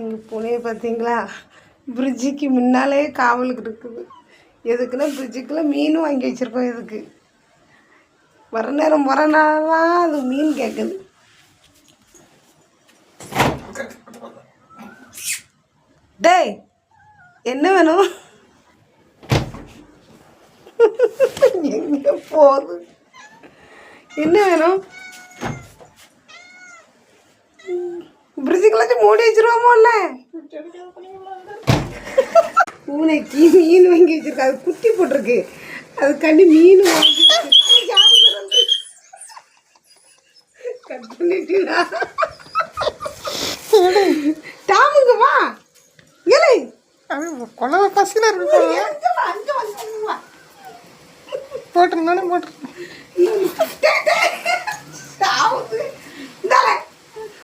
எங்கள் பூனையை பார்த்தீங்களா, பிரிட்ஜுக்கு முன்னாலே காவலுக்கு இருக்குது. எதுக்குன்னா பிரிட்ஜுக்குள்ளே மீனும் வாங்கி வச்சுருக்கோம். எதுக்கு வர நேரம் அது மீன் கேட்குது. டேய் என்ன வேணும்? எங்கே போகுது? என்ன வேணும்? பிரிட்ஜுக்குள்ளாச்சும் மூடி வச்சிருவோமோல்ல. பூனைக்கு மீன் வாங்கி வச்சிருக்கா. அது குட்டி போட்டிருக்கு. அதுக்காண்டி மீன் வாங்கி கட் பண்ணிட்டீங்களா? டாமுங்க வா. ஏலே கொலவை பசியில் இருக்கு. போட்டுருந்தானே போட்டு